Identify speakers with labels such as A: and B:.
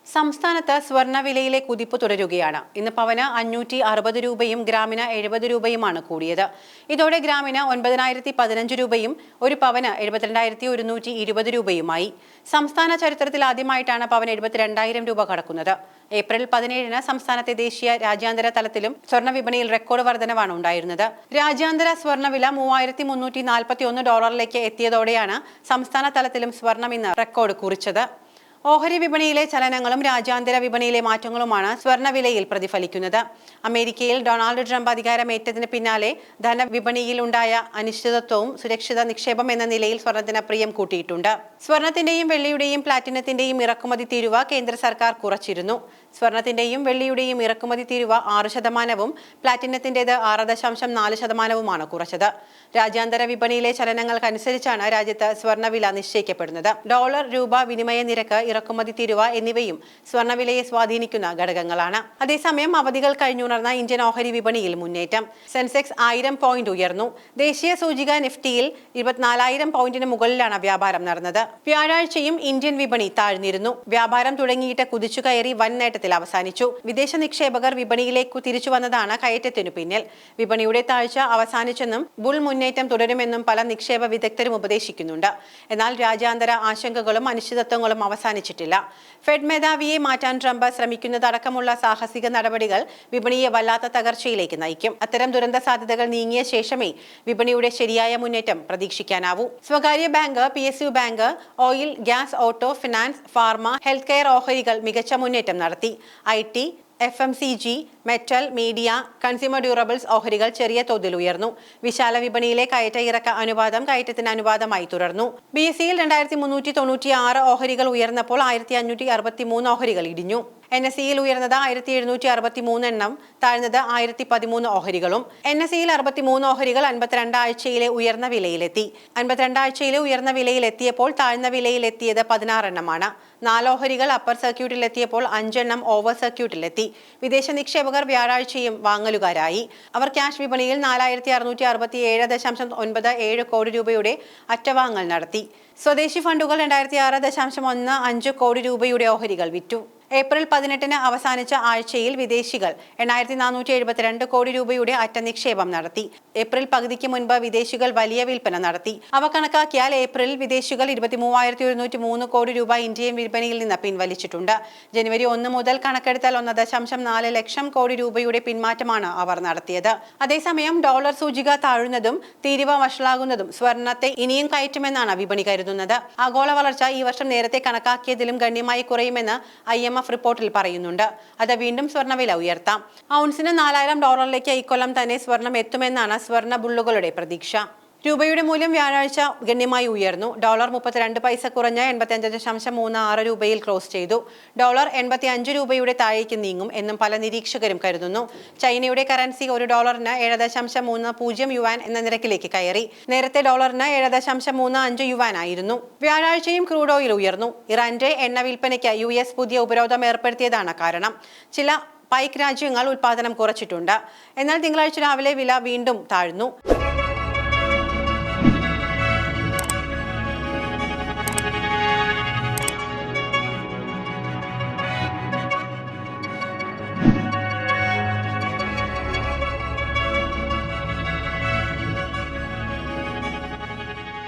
A: സംസ്ഥാനത്ത് സ്വർണ്ണവിലയിലെ കുതിപ്പ് തുടരുകയാണ്. ഇന്ന് പവന് 560 രൂപയും ഗ്രാമിന് 70 രൂപയുമാണ് കൂടിയത്. ഇതോടെ ഗ്രാമിന് 9,015 രൂപയും ഒരു പവന് 72,120 രൂപയുമായി. സംസ്ഥാന ചരിത്രത്തിൽ ആദ്യമായിട്ടാണ് പവന് 72,000 രൂപ കടക്കുന്നത്. ഏപ്രിൽ 17-ന് സംസ്ഥാനത്തെ ദേശീയ രാജ്യാന്തര തലത്തിലും സ്വർണ്ണ വിപണിയിൽ റെക്കോർഡ് വർധനവാണ് ഉണ്ടായിരുന്നത്. രാജ്യാന്തര സ്വർണ്ണവില $3,341 എത്തിയതോടെയാണ് സംസ്ഥാന തലത്തിലും സ്വർണം ഇന്ന് റെക്കോർഡ് കുറിച്ചത്. ഓഹരി വിപണിയിലെ ചലനങ്ങളും രാജ്യാന്തര വിപണിയിലെ മാറ്റങ്ങളുമാണ് സ്വർണ്ണവിലയിൽ പ്രതിഫലിക്കുന്നത്. അമേരിക്കയിൽ ഡൊണാൾഡ് ട്രംപ് അധികാരമേറ്റതിന് പിന്നാലെ ധനവിപണിയിൽ ഉണ്ടായ അനിശ്ചിതത്വവും സുരക്ഷിത നിക്ഷേപം എന്ന നിലയിൽ സ്വർണത്തിന് പ്രിയം കൂട്ടിയിട്ടുണ്ട്. സ്വർണത്തിന്റെയും വെള്ളിയുടെയും പ്ലാറ്റിനത്തിന്റെയും ഇറക്കുമതി തീരുവ കേന്ദ്ര സർക്കാർ കുറച്ചിരുന്നു. സ്വർണത്തിന്റെയും വെള്ളിയുടെയും ഇറക്കുമതി തീരുവ 6%, പ്ലാറ്റിനത്തിന്റേത് 6.4%മാണ് കുറച്ചത്. രാജ്യാന്തര വിപണിയിലെ ചലനങ്ങൾക്കനുസരിച്ചാണ് രാജ്യത്ത് സ്വർണ്ണവില നിശ്ചയിക്കപ്പെടുന്നത്. ഡോളർ രൂപ വിനിമയ നിരക്ക്, ഇറക്കുമതി തീരുവ എന്നിവയും സ്വർണ്ണവിലയെ സ്വാധീനിക്കുന്ന ഘടകങ്ങളാണ്. അതേസമയം അവധികൾ കഴിഞ്ഞുണർന്ന ഇന്ത്യൻ ഓഹരി വിപണിയിൽ മുന്നേറ്റം. സെൻസെക്സ് 1000 പോയിന്റ് ഉയർന്നു. ദേശീയ സൂചിക നിഫ്റ്റിയിൽ 24,000 പോയിന്റിന് മുകളിലാണ് വ്യാപാരം നടന്നത്. വ്യാഴാഴ്ചയും ഇന്ത്യൻ വിപണി താഴ്ന്നിരുന്നു. വ്യാപാരം തുടങ്ങിയിട്ട് കുതിച്ചുകയറി വൻ നേട്ടത്തിൽ അവസാനിച്ചു. വിദേശ നിക്ഷേപകർ വിപണിയിലേക്ക് തിരിച്ചു വന്നതാണ് കയറ്റത്തിനു പിന്നിൽ. വിപണിയുടെ താഴ്ച അവസാനിച്ചെന്നും ബുൾ മുന്നേറ്റം തുടരുമെന്നും പല നിക്ഷേപ വിദഗ്ധരും ഉപദേശിക്കുന്നുണ്ട്. എന്നാൽ രാജ്യാന്തര ആശങ്കകളും അനിശ്ചിതത്വങ്ങളും അവസാനിച്ചിട്ടില്ല. ഫെഡ് മേധാവിയെ മാറ്റാൻ ട്രംപ് ശ്രമിക്കുന്നതടക്കമുള്ള സാഹസിക നടപടികൾ വിപണിയെ വല്ലാത്ത തകർച്ചയിലേക്ക് നയിക്കും. അത്തരം ദുരന്ത സാധ്യതകൾ നീങ്ങിയ ശേഷമേ വിപണിയുടെ ശരിയായ മുന്നേറ്റം പ്രതീക്ഷിക്കാനാവൂ. സ്വകാര്യ bank, PSU bank, oil, gas, auto, finance, pharma, health care ഓഹരികൾ മികച്ച മുന്നേറ്റം നടത്തി. IT, FMCG, metal, media, consumer durables ഓഹരികൾ ചെറിയ തോതിൽ ഉയർന്നു. വിശാല വിപണിയിലെ കയറ്റ ഇറക്ക അനുപാതം കയറ്റത്തിന് അനുപാതമായി തുടർന്നു. BSEയിൽ 2,396 ഓഹരികൾ ഉയർന്നപ്പോൾ 1,563 ഓഹരികൾ ഇടിഞ്ഞു. NSEയിൽ ഉയർന്നത് 1,763 എണ്ണം, താഴ്ന്നത് 1,013 ഓഹരികളും. NSEയിൽ 63 ഓഹരികൾ 52 ആഴ്ചയിലെ ഉയർന്ന വിലയിലെത്തി. 52 ആഴ്ചയിലെ ഉയർന്ന വിലയിലെത്തിയപ്പോൾ താഴ്ന്ന വിലയിലെത്തിയത് 16 എണ്ണമാണ്. 4 ഓഹരികൾ അപ്പർ സർക്യൂട്ടിലെത്തിയപ്പോൾ 5 എണ്ണം ഓവർ സർക്യൂട്ടിലെത്തി. വിദേശ നിക്ഷേപകർ വ്യാഴാഴ്ചയും വാങ്ങലുകാരായി. അവർ ക്യാഷ് വിപണിയിൽ 4,667.97 കോടി രൂപയുടെ അറ്റവാങ്ങൽ നടത്തി. സ്വദേശി ഫണ്ടുകൾ 2,6.15 കോടി രൂപയുടെ ഓഹരികൾ വിറ്റു. ഏപ്രിൽ 18-ന് അവസാനിച്ച ആഴ്ചയിൽ വിദേശികൾ 8,472 കോടി രൂപയുടെ അറ്റ നിക്ഷേപം നടത്തി. ഏപ്രിൽ പകുതിക്ക് മുൻപ് വിദേശികൾ വലിയ വിൽപ്പന നടത്തി. അവ കണക്കാക്കിയാൽ ഏപ്രിലിൽ വിദേശികൾ 23,103 കോടി രൂപ ഇന്ത്യൻ വിപണിയിൽ നിന്ന് പിൻവലിച്ചിട്ടുണ്ട്. ജനുവരി 1 മുതൽ കണക്കെടുത്താൽ 1.4 ലക്ഷം കോടി രൂപയുടെ പിന്മാറ്റമാണ് അവർ നടത്തിയത്. അതേസമയം ഡോളർ സൂചിക താഴുന്നതും തീരുവ വഷളാകുന്നതും സ്വർണത്തെ ഇനിയും കയറ്റുമെന്നാണ് വിപണി കരുതുന്നത്. ആഗോള വളർച്ച ഈ വർഷം നേരത്തെ കണക്കാക്കിയതിലും ഗണ്യമായി കുറയുമെന്ന് IMF റിപ്പോർട്ടിൽ പറയുന്നുണ്ട്. അത് വീണ്ടും സ്വർണ്ണവില ഉയർത്താം. ഔൺസിന് $4,000 ഇക്കൊല്ലം തന്നെ സ്വർണം എത്തുമെന്നാണ് സ്വർണ്ണ ബുള്ളുകളുടെ പ്രതീക്ഷ. രൂപയുടെ മൂല്യം വ്യാഴാഴ്ച ഗണ്യമായി ഉയർന്നു. ഡോളർ 32 പൈസ കുറഞ്ഞ് 85.36 രൂപയിൽ ക്ലോസ് ചെയ്തു. ഡോളർ 85 രൂപയുടെ താഴേക്ക് നീങ്ങും എന്നും പല നിരീക്ഷകരും കരുതുന്നു. ചൈനയുടെ കറൻസി ഒരു ഡോളറിന് 7.30 യുവാൻ എന്ന നിരക്കിലേക്ക് കയറി. നേരത്തെ ഡോളറിന് 7.35 യുവാൻ ആയിരുന്നു. വ്യാഴാഴ്ചയും ക്രൂഡ് ഓയിൽ ഉയർന്നു. ഇറാന്റെ എണ്ണ വിൽപ്പനയ്ക്ക് US പുതിയ ഉപരോധം ഏർപ്പെടുത്തിയതാണ് കാരണം. ചില പൈക്ക് രാജ്യങ്ങൾ ഉൽപാദനം കുറച്ചിട്ടുണ്ട്. എന്നാൽ തിങ്കളാഴ്ച രാവിലെ വില വീണ്ടും താഴ്ന്നു.